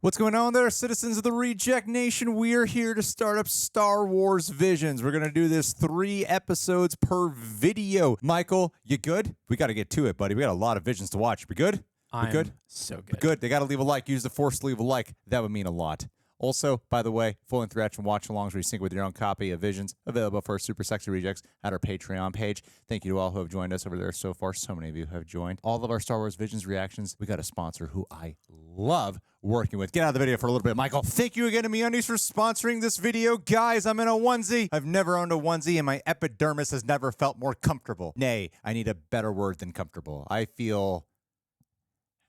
What's going on there, citizens of the Reject Nation? We're here to start up Star Wars Visions. We're going to do this 3 episodes per video. Michael, you good? We got to get to it, buddy. We got a lot of visions to watch. We good? I'm good? So good. We're good. They got to leave a like. Use the Force to leave a like. That would mean a lot. Also, by the way, full and threat and watch-alongs where you sync with your own copy of Visions, available for Super Sexy Rejects at our Patreon page. Thank you to all who have joined us over there so far. So many of you have joined. All of our Star Wars Visions reactions, we got a sponsor who I love working with. Get out of the video for a little bit, Michael. Thank you again to MeUndies for sponsoring this video. Guys, I'm in a onesie. I've never owned a onesie, and my epidermis has never felt more comfortable. Nay, I need a better word than comfortable. I feel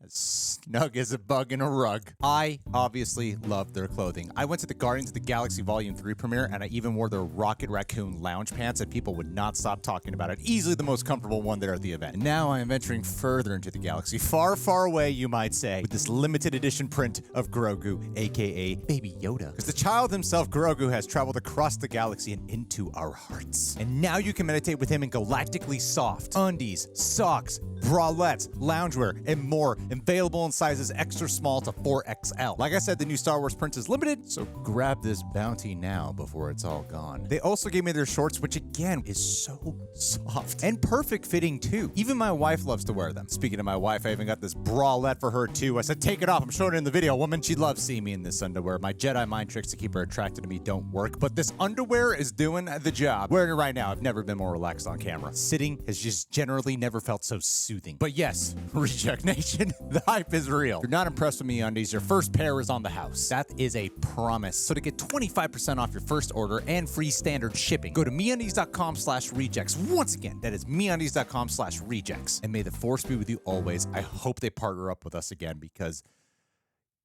as snug as a bug in a rug. I obviously love their clothing. I went to the Guardians of the Galaxy Volume 3 premiere, and I even wore their Rocket Raccoon lounge pants, and people would not stop talking about it. Easily the most comfortable one there at the event. And now I am venturing further into the galaxy, far, far away, you might say, with this limited edition print of Grogu, aka Baby Yoda. Because the child himself, Grogu, has traveled across the galaxy and into our hearts. And now you can meditate with him in galactically soft undies, socks, bralettes, loungewear, and more, available in sizes extra small to 4XL. Like I said, the new Star Wars print is limited, so grab this bounty now before it's all gone. They also gave me their shorts, which again is so soft and perfect fitting too. Even my wife loves to wear them. Speaking of my wife, I even got this bralette for her too. I said, take it off. I'm showing it in the video, woman. She loves seeing me in this underwear. My Jedi mind tricks to keep her attracted to me don't work, but this underwear is doing the job. Wearing it right now, I've never been more relaxed on camera. Sitting has just generally never felt so soothing. But yes, Reject Nation, the hype is real. If you're not impressed with MeUndies, your first pair is on the house. That is a promise. So to get 25% off your first order and free standard shipping, go to MeUndies.com/rejects. Once again, that is MeUndies.com/rejects. And may the Force be with you always. I hope they partner up with us again because,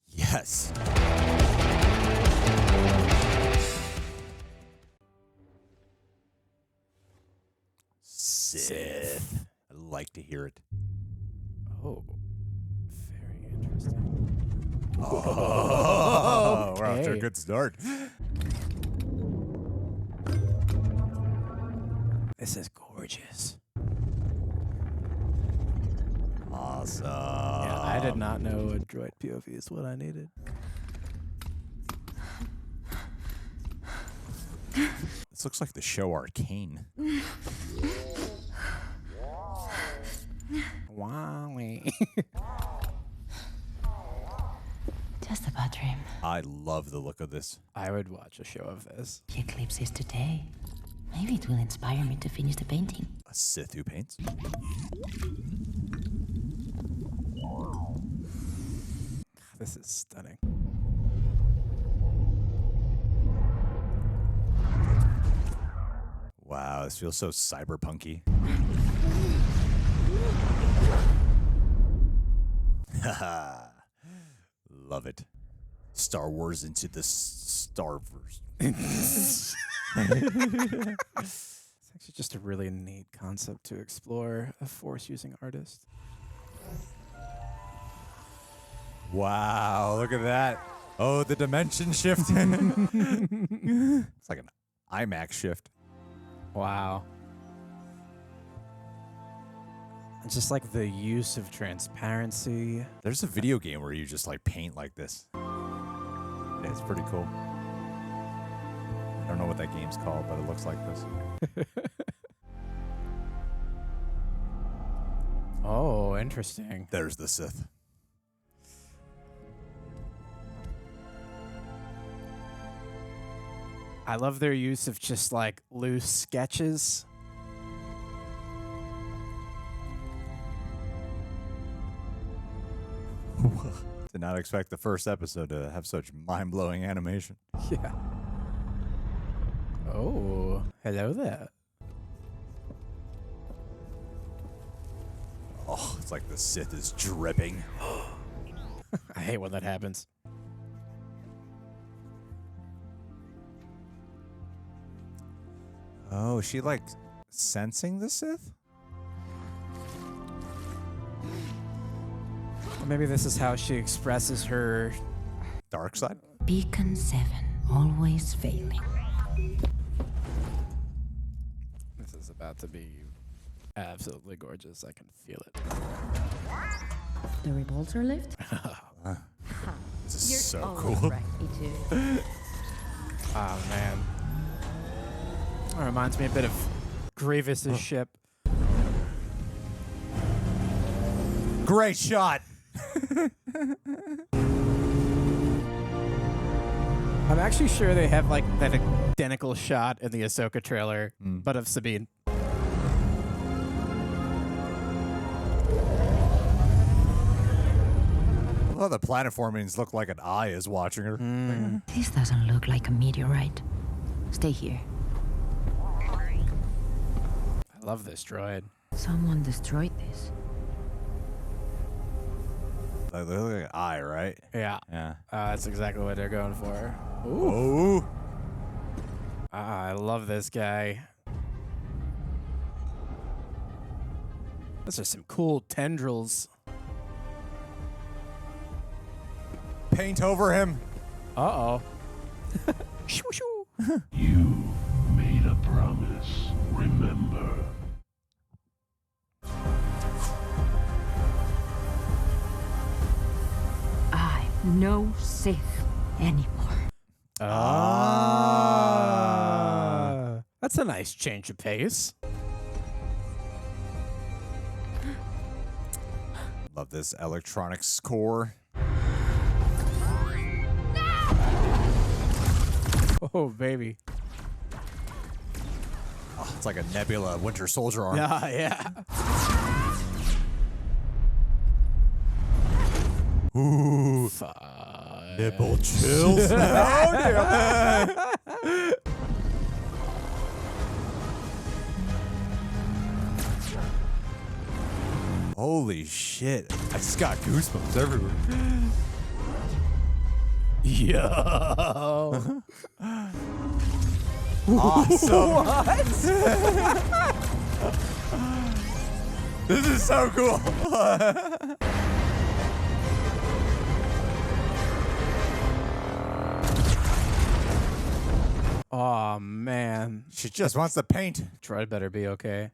yes. Sith. I like to hear it. Oh, very interesting. Oh, we're off to a good start. This is gorgeous. Awesome. Yeah, I did not know a droid POV is what I needed. This looks like the show Arcane. Wowie. Just about dream. I love the look of this. I would watch a show of this. The eclipse is today. Maybe it will inspire me to finish the painting. A Sith who paints. This is stunning. Wow, this feels so cyberpunky. Haha. Love it. Star Wars into the Starverse. It's actually just a really neat concept to explore a Force-using artist. Wow, look at that. Oh, the dimension shift. It's like an IMAX shift. Wow. And just like the use of transparency. There's a video game where you just like paint like this. Yeah, it's pretty cool. I don't know what that game's called, but it looks like this. Oh, interesting. There's the Sith. I love their use of just like loose sketches. Did not expect the first episode to have such mind-blowing animation. Yeah. Oh, hello there. Oh, it's like the Sith is dripping. I hate when that happens. Oh, is she like sensing the Sith? Or maybe this is how she expresses her. Dark side? Beacon 7, always failing. This is about to be absolutely gorgeous. I can feel it. The repulsor lift? This is You're so all cool. right, E2. Oh, man. That reminds me a bit of Grievous's ship. Great shot. I'm actually sure they have like that identical shot in the Ahsoka trailer, but of Sabine. Well, the planet formings look like an eye is watching her. This doesn't look like a meteorite. Stay here. I love this droid. Someone destroyed this. They look like an eye, right? Yeah. Yeah. That's exactly what they're going for. Ooh. I love this guy. Those are some cool tendrils. Paint over him. Uh-oh. Shoo, shoo. You made a promise. Remember. I'm no Sith anymore. That's a nice change of pace. Love this electronic score. Oh, baby. Oh, it's like a Nebula Winter Soldier arm. Yeah. Ooh. Fuck. Nipple chills. Holy shit. I just got goosebumps everywhere. Yo. Awesome. This is so cool. Oh, man. She just wants to paint. Droid better be okay.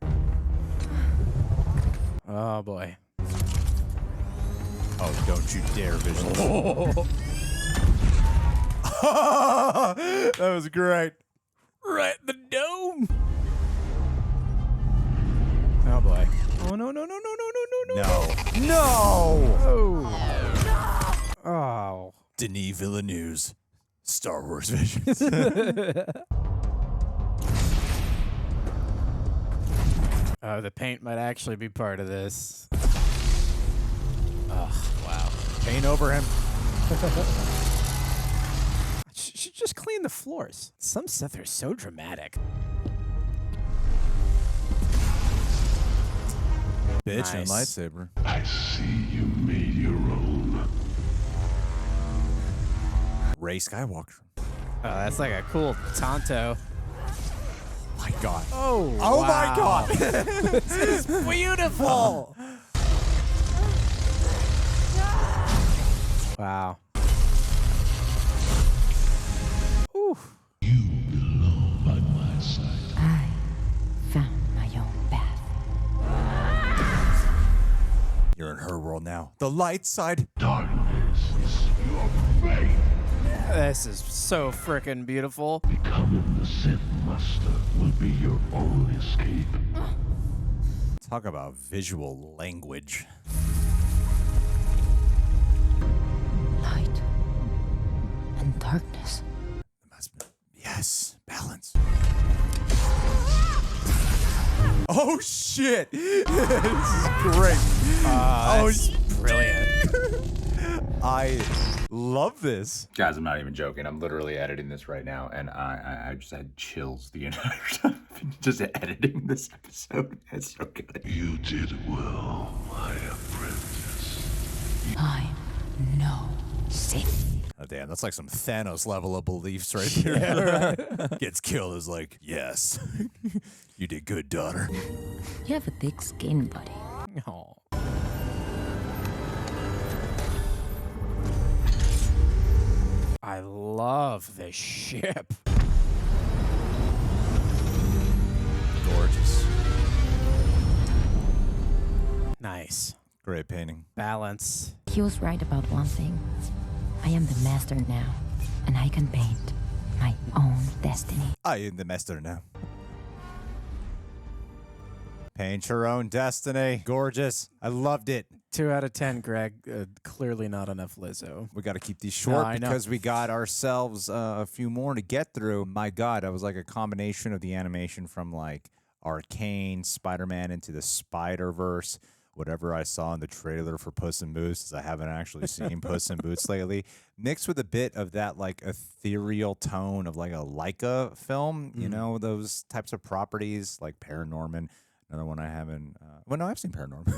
Oh, boy. Oh, don't you dare visualize. That was great. Right in the dome. Oh, boy. Oh, no, no, no, no, no, no, no, No. No. Oh. Oh. Denis Villeneuve's Star Wars visions. Oh, the paint might actually be part of this. Oh, wow. Paint over him. Should just clean the floors. Some Sith are so dramatic. Bitch and Nice. lightsaber. I see you made your own. Rey Skywalker. Oh, that's like a cool Tonto. My God. Oh, Oh wow. my God. This is beautiful. Wow. Ooh. You belong by my side. I found my own path. You're in her world now. The light side. Darkness is your fate. This is so freaking beautiful. Becoming the Sith Master will be your only escape. Talk about visual language. Light and darkness. Yes, balance. Oh shit! This is great. Oh, brilliant. I love this. Guys, I'm not even joking. I'm literally editing this right now, and I just had chills the entire time. Just editing this episode. It's so good. You did well, my apprentice. I'm no Sith. Oh, damn, that's like some Thanos level of beliefs right there. Gets killed is like, yes, you did good, daughter. You have a thick skin, buddy. Oh. I love this ship. Gorgeous. Nice. Great painting. Balance. He was right about one thing. I am the master now, and I can paint my own destiny. I am the master now. Paint your own destiny. Gorgeous. I loved it. 2 out of 10, Greg. Clearly not enough Lizzo. We got to keep these short I know. because we got ourselves a few more to get through. My God, that was like a combination of the animation from like Arcane, Spider-Man into the Spider-Verse, whatever I saw in the trailer for Puss in Boots, 'cause I haven't actually seen Puss in Boots lately, mixed with a bit of that like ethereal tone of like a Leica film, you know, those types of properties like Paranorman. Another one I haven't. Well, no, I've seen Paranorman,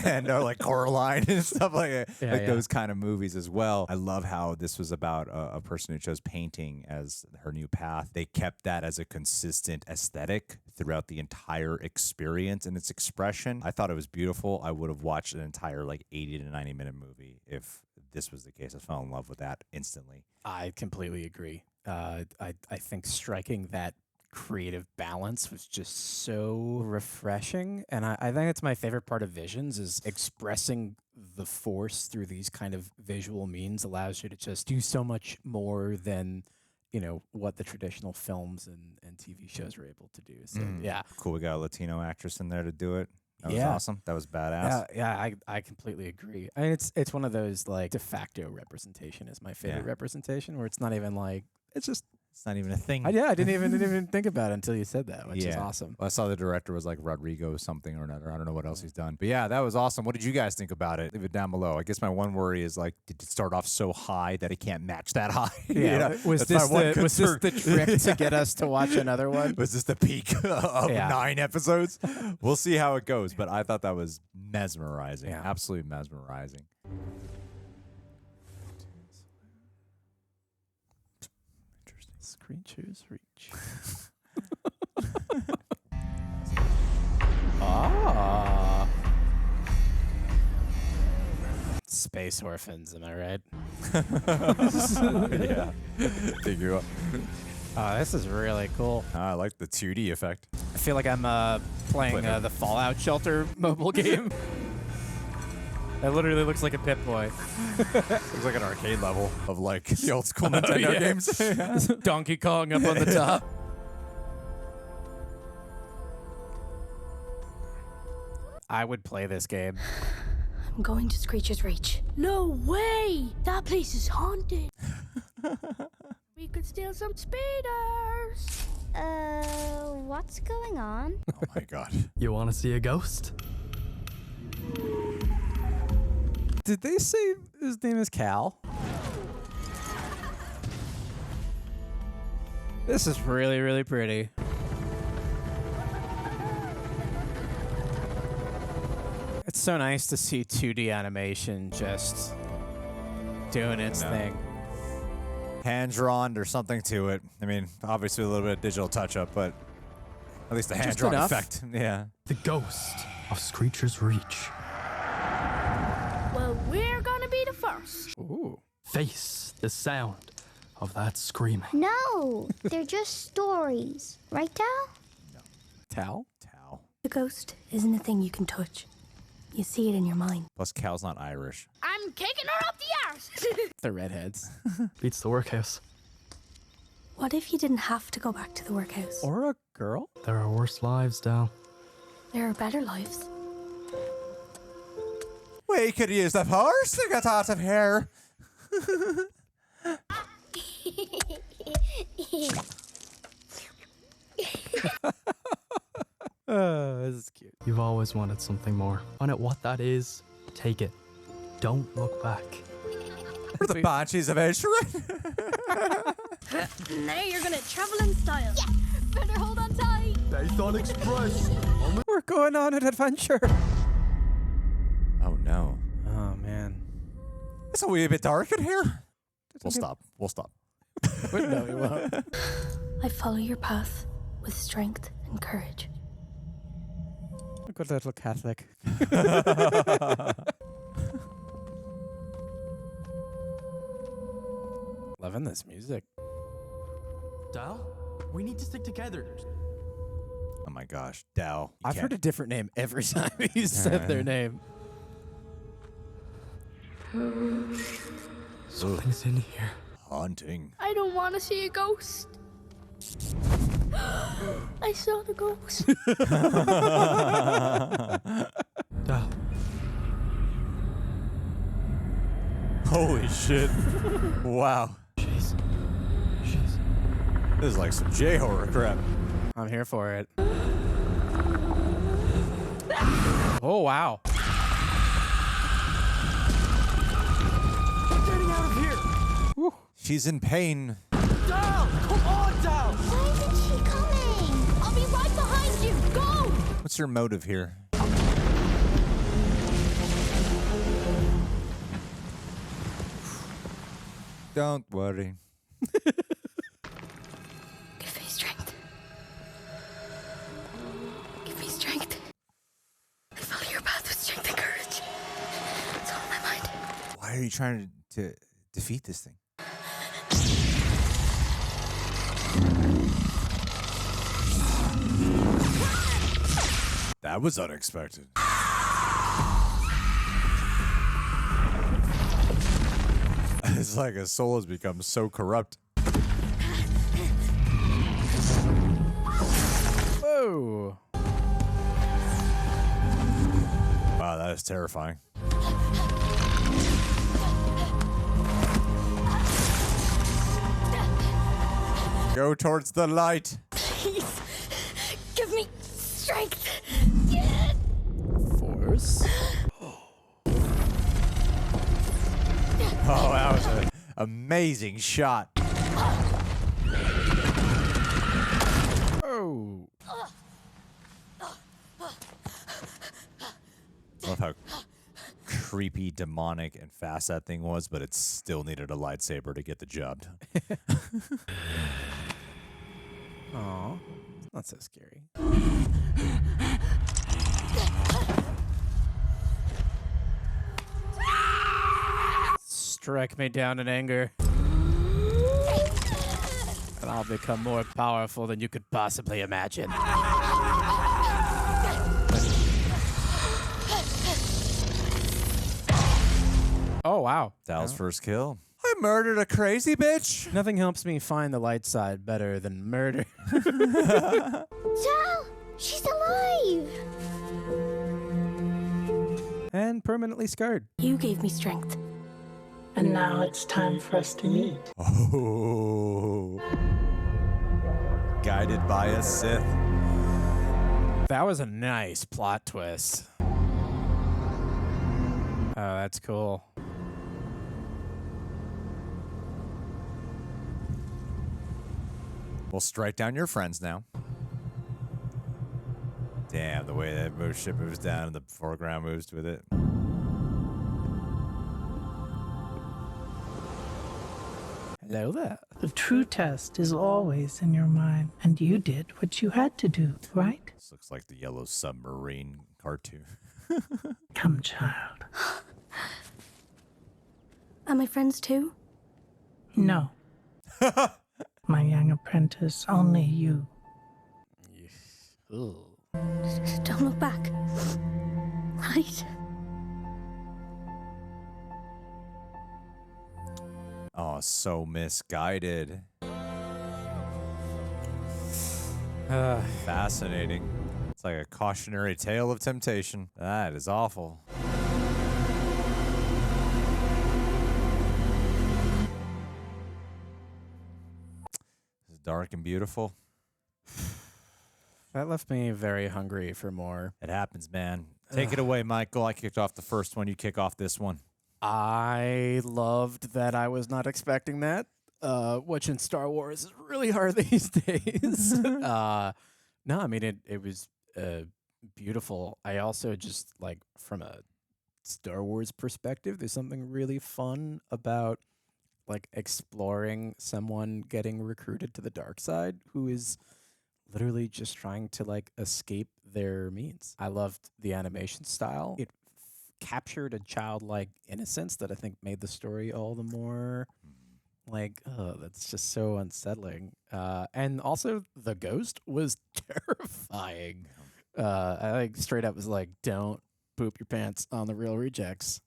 and like Coraline and stuff like that. Yeah, Those kind of movies as well. I love how this was about a person who chose painting as her new path. They kept that as a consistent aesthetic throughout the entire experience and its expression. I thought it was beautiful. I would have watched an entire like 80 to 90-minute movie if this was the case. I fell in love with that instantly. I completely agree. I think striking that creative balance was just so refreshing, and I think it's my favorite part of Visions is expressing the Force through these kind of visual means allows you to just do so much more than what the traditional films and TV shows were able to do. So yeah, Cool. We got a Latino actress in there to do it. That was Yeah. awesome. That was badass. yeah, I completely agree. I mean, it's one of those like de facto representation is my favorite Yeah. representation, where it's not even like it's just It's not even a thing. I didn't even think about it until you said that, which is awesome. Well, I saw the director was like Rodrigo something or another. I don't know what else he's done. But yeah, that was awesome. What did you guys think about it? Leave it down below. I guess my one worry is like, did it start off so high that it can't match that high? Yeah, was this the trick to get us to watch another one? Was this the peak of 9 episodes? We'll see how it goes. But I thought that was mesmerizing. Yeah. Absolutely mesmerizing. Screecher's Reach. Ah. Space Orphans, am I right? Yeah. Figure out. Oh, this is really cool. I like the 2D effect. I feel like I'm playing the Fallout Shelter mobile game. That literally looks like a Pip-Boy. Looks like an arcade level of like the old school Nintendo games. Donkey Kong up on the top. I would play this game. I'm going to Screecher's Reach. No way! That place is haunted. We could steal some speeders. What's going on? Oh my God. You want to see a ghost? Did they say his name is Cal? This is really, really pretty. It's so nice to see 2D animation just doing its thing. Hand drawn, there's something to it. I mean, obviously a little bit of digital touch up, but at least the hand drawn enough. effect. Yeah. The ghost of Screecher's Reach. Well, we're gonna be the first. Ooh. Face the sound of that screaming. No, they're just stories. Right, Tal? Tal? Tal. The ghost isn't a thing you can touch. You see it in your mind. Plus, Cal's not Irish. I'm kicking her up the arse. The redheads. Beats the workhouse. What if you didn't have to go back to the workhouse? Or a girl? There are worse lives, Dal. There are better lives. We could use the horse to get out of here. This is cute. You've always wanted something more. Find out what that is. Take it. Don't look back. We're the Banshees of Inisherin. Now you're gonna travel in style. Yeah. Better hold on tight. Python Express. We're going on an adventure. Oh no. Oh, man. It's a wee bit dark in here. We'll stop. No, we won't. I follow your path with strength and courage. A good little Catholic. Loving this music. Dal, we need to stick together. Oh my gosh, Dal. I've heard a different name every time you said their name. Something's in here. Haunting. I don't want to see a ghost. I saw the ghost. Dal. Holy shit. Wow. She's. This is like some J-horror crap. I'm here for it. Oh, wow. Getting out of here! She's in pain. Dal! Come on, Dal! Why isn't she coming? I'll be right behind you. Go! What's your motive here? Don't worry. Give me strength. Give me strength. Follow your path with strength and courage. It's all in my mind. Why are you trying to defeat this thing? That was unexpected. It's like his soul has become so corrupt. Whoa. Wow, that is terrifying. Go towards the light. Please, give me strength. Force. Oh, that was an amazing shot. Oh. I love how creepy, demonic, and fast that thing was, but it still needed a lightsaber to get the job done. Aw. Not so scary. Strike me down in anger, and I'll become more powerful than you could possibly imagine. Oh, wow. Dal's first kill. I murdered a crazy bitch. Nothing helps me find the light side better than murder. Dal, she's alive. And permanently scarred. You gave me strength. And now it's time for us to meet. Oh. Guided by a Sith. That was a nice plot twist. Oh, that's cool. We'll strike down your friends now. Damn, the way that ship moves down and the foreground moves with it. Hello there. The true test is always in your mind, and you did what you had to do, right? This looks like the Yellow Submarine cartoon. Come, child. Are my friends too? No. My young apprentice, only you. Ooh. Don't look back. Right? Oh, so misguided. Fascinating. It's like a cautionary tale of temptation. That is awful. This is dark and beautiful. That left me very hungry for more. It happens, man. Take it away, Michael. I kicked off the first one. You kick off this one. I loved that I was not expecting that, which in Star Wars is really hard these days. No, I mean, it was beautiful. I also just, like, from a Star Wars perspective, there's something really fun about, like, exploring someone getting recruited to the dark side who is literally just trying to, like, escape their means. I loved the animation style. It captured a childlike innocence that I think made the story all the more like, oh, that's just so unsettling. And also the ghost was terrifying. I like straight up was like, don't poop your pants on the real rejects.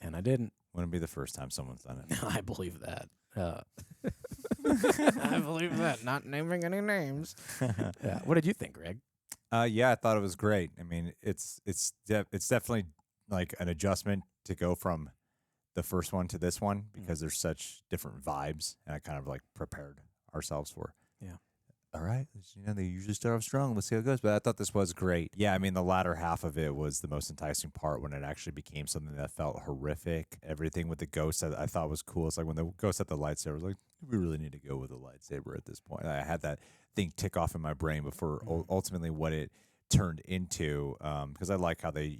and I didn't. Wouldn't be the first time someone's done it. I believe that. I believe that. Not naming any names. Yeah. What did you think, Greg? Yeah, I thought it was great. I mean, it's definitely like an adjustment to go from the first one to this one because there's such different vibes, and I kind of like prepared ourselves for. Yeah. All right, they usually start off strong. Let's see how it goes. But I thought this was great. Yeah, I mean, the latter half of it was the most enticing part when it actually became something that felt horrific. Everything with the ghost I thought was cool. It's like when the ghost had the lightsaber, I was like, we really need to go with a lightsaber at this point. I had that thing tick off in my brain before ultimately what it turned into, because I like how they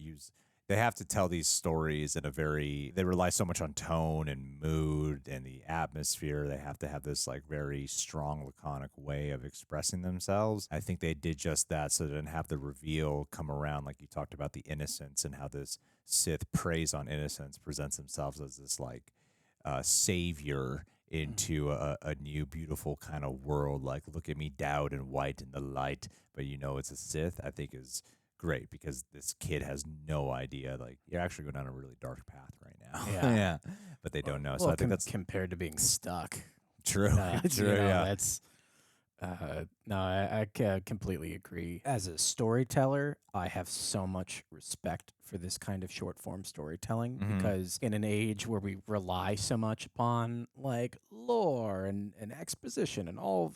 have to tell these stories in they rely so much on tone and mood and the atmosphere. They have to have this like very strong, laconic way of expressing themselves. I think they did just that so they didn't have the reveal come around, like you talked about the innocence and how this Sith preys on innocence, presents themselves as this like savior into a new, beautiful kind of world. Like, look at me, Dowd and white in the light, but it's a Sith, I think is great because this kid has no idea. Like, you're actually going down a really dark path right now. Yeah. Yeah. But they don't know. Well, So I think that's compared to being stuck. true. True. Yeah. That's no, I completely agree. As a storyteller, I have so much respect for this kind of short form storytelling because in an age where we rely so much upon like lore and exposition and all,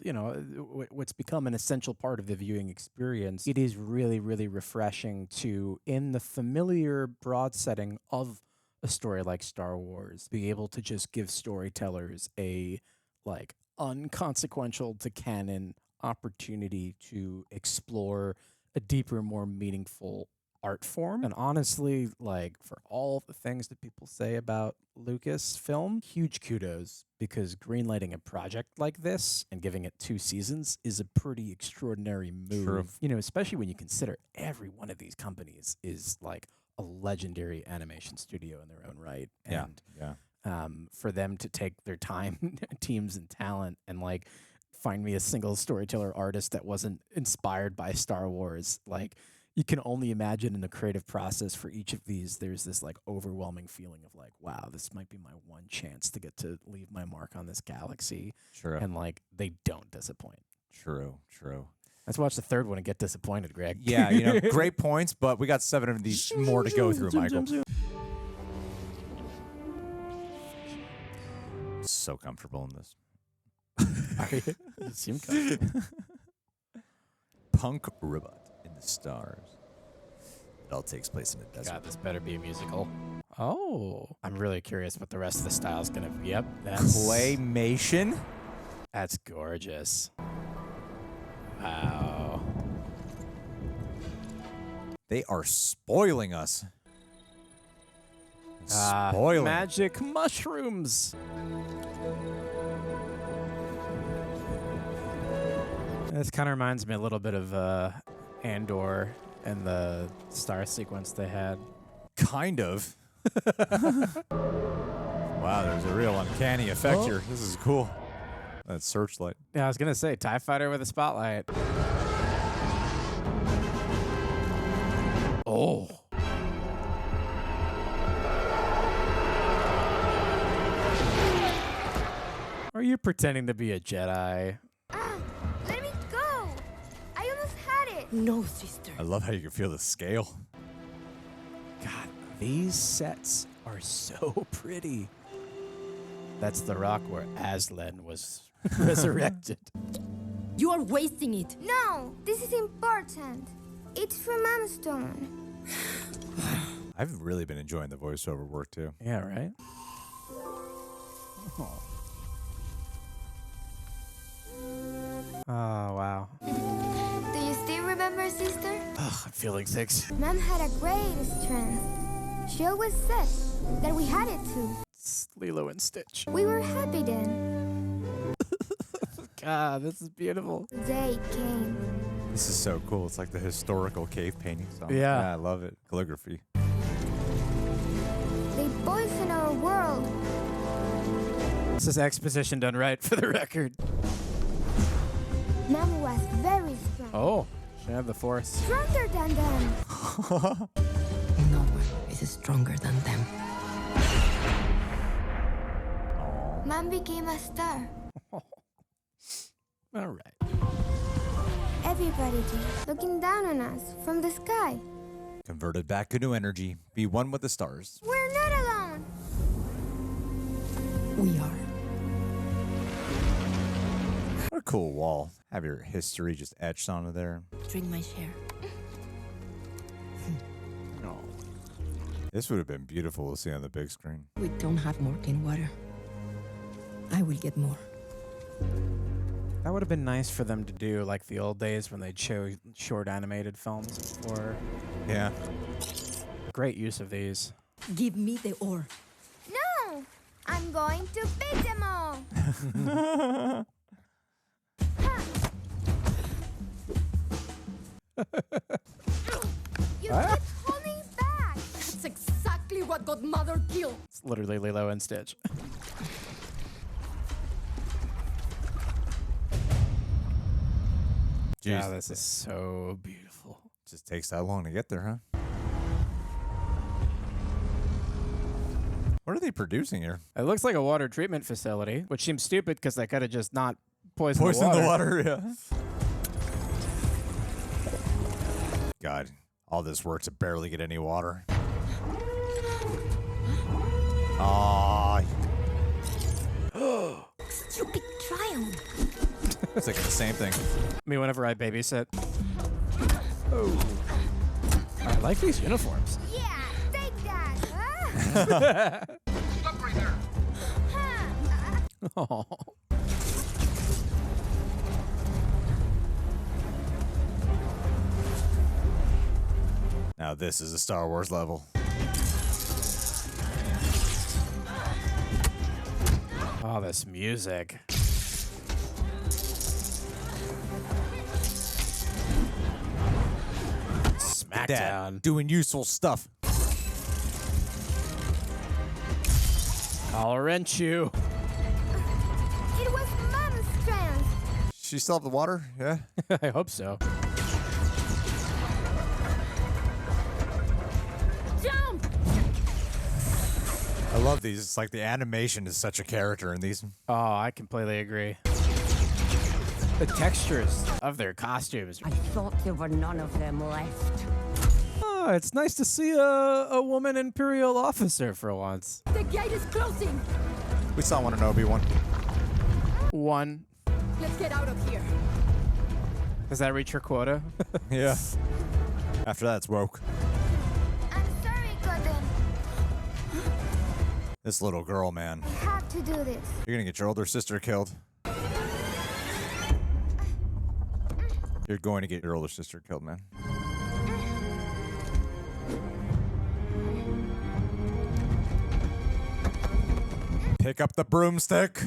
what's become an essential part of the viewing experience, it is really, really refreshing to, in the familiar broad setting of a story like Star Wars, be able to just give storytellers a like unconsequential to canon opportunity to explore a deeper, more meaningful art form. And honestly, like, for all the things that people say about Lucasfilm, huge kudos, because greenlighting a project like this and giving it 2 seasons is a pretty extraordinary move. True. Especially when you consider every one of these companies is like a legendary animation studio in their own right. And Yeah. for them to take their time, teams, and talent, and like find me a single storyteller artist that wasn't inspired by Star Wars. Like, you can only imagine in the creative process for each of these, there's this like overwhelming feeling of like, wow, this might be my one chance to get to leave my mark on this galaxy. True. And like, they don't disappoint. True. Let's watch the third one and get disappointed, Greg. Yeah, great points, but we got 7 of these more to go through, Michael. So comfortable in this. You seem comfortable. Punkrobot in the stars. It all takes place in a desert. God, this better be a musical. Oh, I'm really curious what the rest of the style's gonna be. Yep, that's Claymation. That's gorgeous. Wow. They are spoiling us. Spoiling. Magic mushrooms. This kind of reminds me a little bit of Andor and the star sequence they had. Kind of. Wow, there's a real uncanny effect here. This is cool. That searchlight. Yeah, I was gonna say TIE fighter with a spotlight. Oh. Are you pretending to be a Jedi? Let me go! I almost had it! No, sister. I love how you can feel the scale. God, these sets are so pretty. That's the rock where Aslan was resurrected. You are wasting it. No, this is important. It's from Amstone. I've really been enjoying the voiceover work too. Yeah, right? Oh, wow. Do you still remember, sister? Ugh, I'm feeling sick. Mom had a great strength. She always said that we had it too. It's Lilo and Stitch. We were happy then. God, this is beautiful. The day came. This is so cool. It's like the historical cave painting song. Yeah. I love it. Calligraphy. They poisoned our world. This is exposition done right, for the record. Mom was very strong. Oh, she had the Force. Stronger than them. No one is stronger than them. Mom became a star. All right. Everybody did, looking down on us from the sky. Converted back into energy. Be one with the stars. We're not alone. We are. What a cool wall. Have your history just etched onto there. Drink my share. Oh. This would have been beautiful to see on the big screen. We don't have more clean water. I will get more. That would have been nice for them to do like the old days when they'd show short animated films before. Yeah. Great use of these. Give me the ore. No! I'm going to beat them all. You keep holding back. That's exactly what Godmother killed. It's literally Lilo and Stitch. Jeez, Yeah, this is so beautiful. just takes that long to get there, huh? What are they producing here? It looks like a water treatment facility, which seems stupid because they could have just not poisoned Poison the the water. water, yeah. God, all this work to barely get any water. Ah, Stupid triumph. it's like the same thing. Me whenever I babysit. Oh. I like these uniforms. Yeah, take that. Stop right there. Oh. Now this is a Star Wars level. Oh, this music. Smackdown. Dad, doing useful stuff. I'll wrench you. It was Mom's strength. She still have the water? Yeah. I hope so. Jump! I love these. It's like the animation is such a character in these. Oh, I completely agree. The textures of their costumes. I thought there were none of them left. Oh, it's nice to see a woman Imperial officer for once. The gate is closing. We saw one in Obi-Wan. One. Let's get out of here. Does that reach her quota? Yeah. After that, it's woke. I'm sorry, Gordon. This little girl, man. I have to do this. You're gonna get your older sister killed. You're going to get your older sister killed, man. Pick up the broomstick.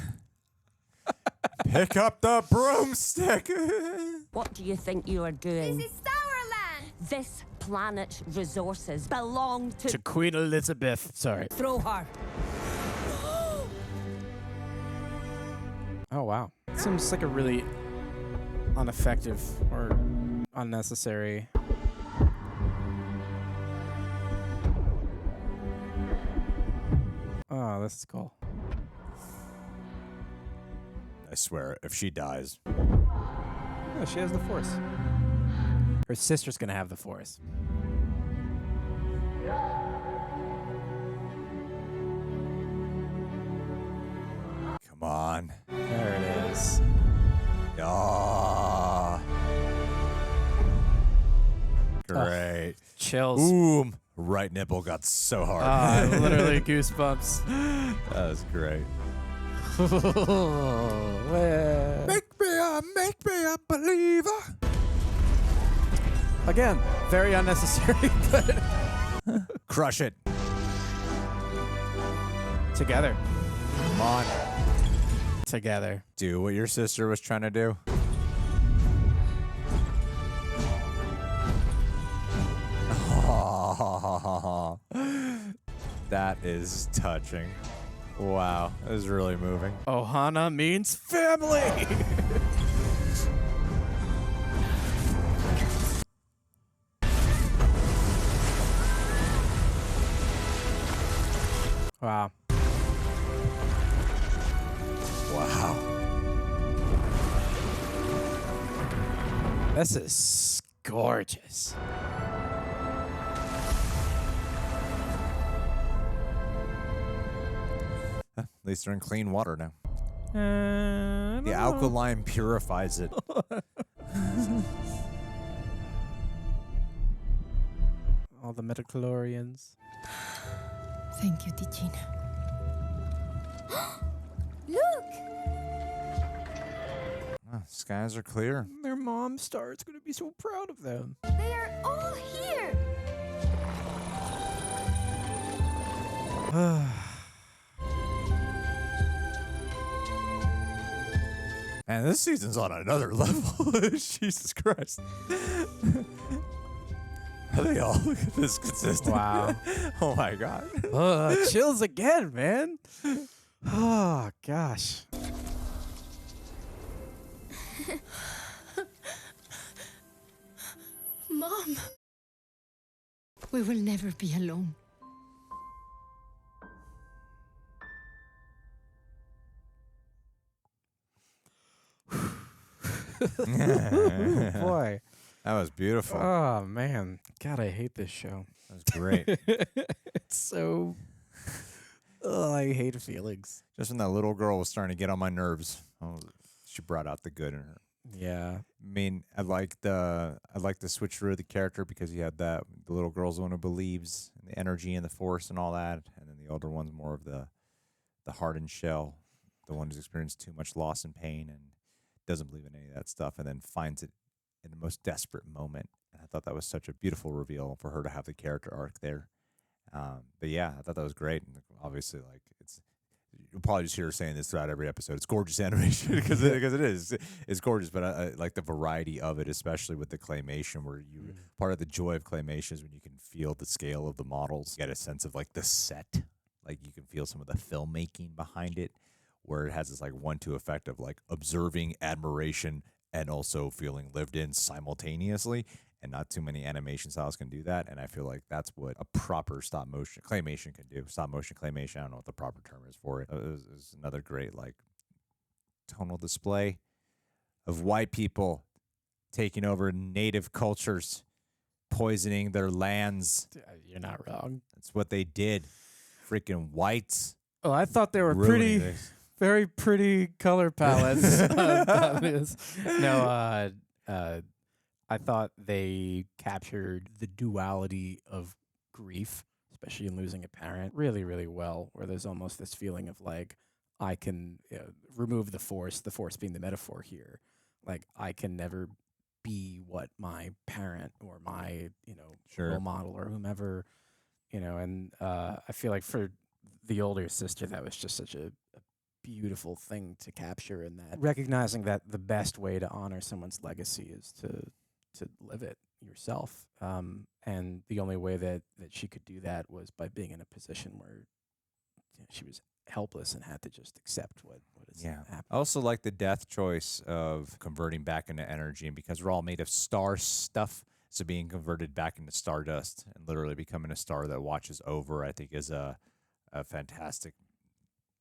Pick up the broomstick. What do you think you are doing? This is Sourland. This planet's resources belong To Queen Elizabeth. Sorry. Throw her. Oh, wow. Seems like a really ineffective or unnecessary. Oh, this is cool. I swear, if she dies, Oh, she has the Force. Her sister's gonna have the Force. come on. There it is. Ah. Great. Chills. Ooh, right nipple got so hard. Ah, literally goosebumps. That was great. Well, Make me a believer. again, very unnecessary, but Crush it. together. Come on. Together. Do what your sister was trying to do. That is touching. Wow, that is really moving. Ohana means family. Wow. This is gorgeous. At least they're in clean water now. I The don't know. alkaline purifies it. All the midichlorians. Thank you, Ticina. Look! Oh, skies are clear. Their mom star is going to be so proud of them. They are all here! Man, this season's on another level. Jesus Christ. Are they all this consistent? Wow. Oh my God. Chills again, man. Oh, gosh. Mom. We will never be alone. Boy. That was beautiful. Oh, man. God, I hate this show. That was great. It's so... Oh, I hate feelings. Just when that little girl was starting to get on my nerves, she brought out the good in her. Yeah. I mean, I like the switcheroo of the character because you had the little girl's the one who believes in the energy and the force and all that, and then the older one's more of the hardened shell, the one who's experienced too much loss and pain and doesn't believe in any of that stuff, and then finds it in the most desperate moment. And I thought that was such a beautiful reveal for her to have the character arc there. But yeah, I thought that was great. And obviously, like you'll probably just hear her saying this throughout every episode. It's gorgeous animation because it is. It's gorgeous, but I like the variety of it, especially with the claymation, where you part of the joy of claymation is when you can feel the scale of the models, get a sense of like the set, like you can feel some of the filmmaking behind it, where it has this like 1-2 effect of like observing, admiration, and also feeling lived in simultaneously. And not too many animation styles can do that. And I feel like that's what a proper stop motion claymation can do. Stop motion claymation, I don't know what the proper term is for it. It was another great like tonal display of white people taking over native cultures, poisoning their lands. You're not wrong. That's what they did. Freaking whites. Oh, I thought they were ruining this. very pretty color palettes. No, I thought they captured the duality of grief, especially in losing a parent, really, really well, where there's almost this feeling of like, I can remove the force being the metaphor here. Like, I can never be what my parent or my, role model or whomever, and I feel like for the older sister, that was just such a beautiful thing to capture, in that recognizing that the best way to honor someone's legacy is to live it yourself. And the only way that she could do that was by being in a position where she was helpless and had to just accept what is happening. I also like the death choice of converting back into energy, and because we're all made of star stuff, so being converted back into stardust and literally becoming a star that watches over, I think is a fantastic.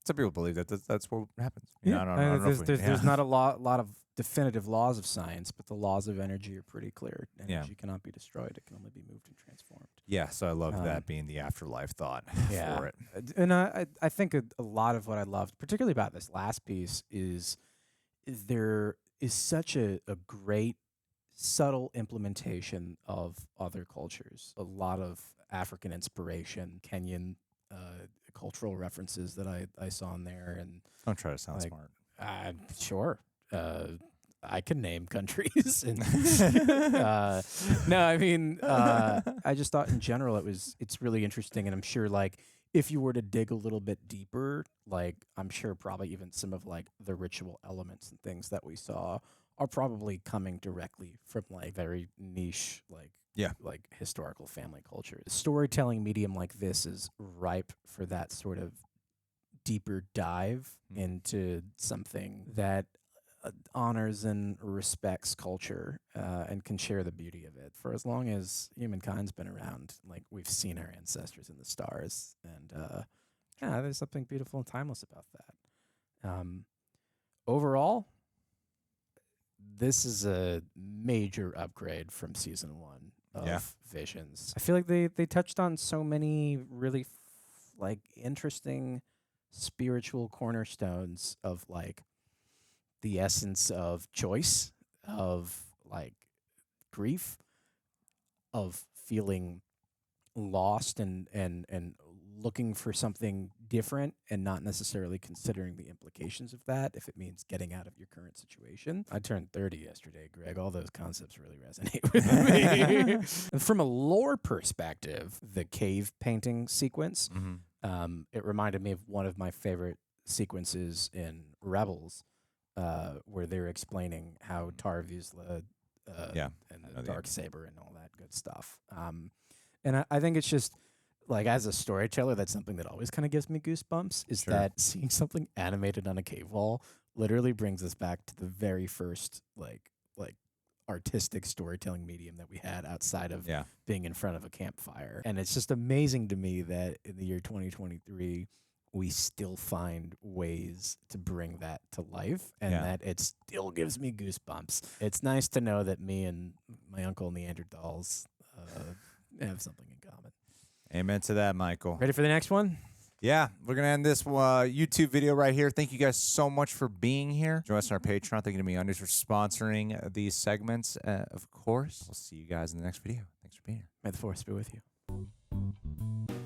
Some people believe that that's what happens. I don't know There's not a lot of definitive laws of science, but the laws of energy are pretty clear. Energy cannot be destroyed; it can only be moved and transformed. Yeah, so I love that being the afterlife thought for it. And I think a lot of what I loved, particularly about this last piece, is there is such a great subtle implementation of other cultures. A lot of African inspiration, Kenyan cultural references that I saw in there, and don't try to sound smart. Sure. I can name countries. And no, I mean, I just thought in general it's really interesting, and I'm sure like if you were to dig a little bit deeper, like I'm sure probably even some of like the ritual elements and things that we saw are probably coming directly from like very niche like historical family culture. A storytelling medium like this is ripe for that sort of deeper dive into something that honors and respects culture and can share the beauty of it. For as long as humankind's been around, like we've seen our ancestors in the stars, and there's something beautiful and timeless about that. Overall, this is a major upgrade from season 1 of Yeah. Visions. I feel like they touched on so many really like interesting spiritual cornerstones of like the essence of choice, of like grief, of feeling lost and looking for something different and not necessarily considering the implications of that if it means getting out of your current situation. I turned 30 yesterday, Greg. All those concepts really resonate with me. And from a lore perspective, the cave painting sequence, it reminded me of one of my favorite sequences in Rebels, where they're explaining how Tar views the and the dark saber and all that good stuff. And I think it's just like, as a storyteller, that's something that always kind of gives me goosebumps, is that seeing something animated on a cave wall literally brings us back to the very first like artistic storytelling medium that we had outside of being in front of a campfire. And it's just amazing to me that in the year 2023 we still find ways to bring that to life, and that it still gives me goosebumps. It's nice to know that me and my uncle Neanderthals have something in common. Amen to that, Michael. Ready for the next one? Yeah, we're going to end this YouTube video right here. Thank you guys so much for being here. Join us on our Patreon. Thank you to MeUndies for sponsoring these segments. Of course, we'll see you guys in the next video. Thanks for being here. May the Force be with you.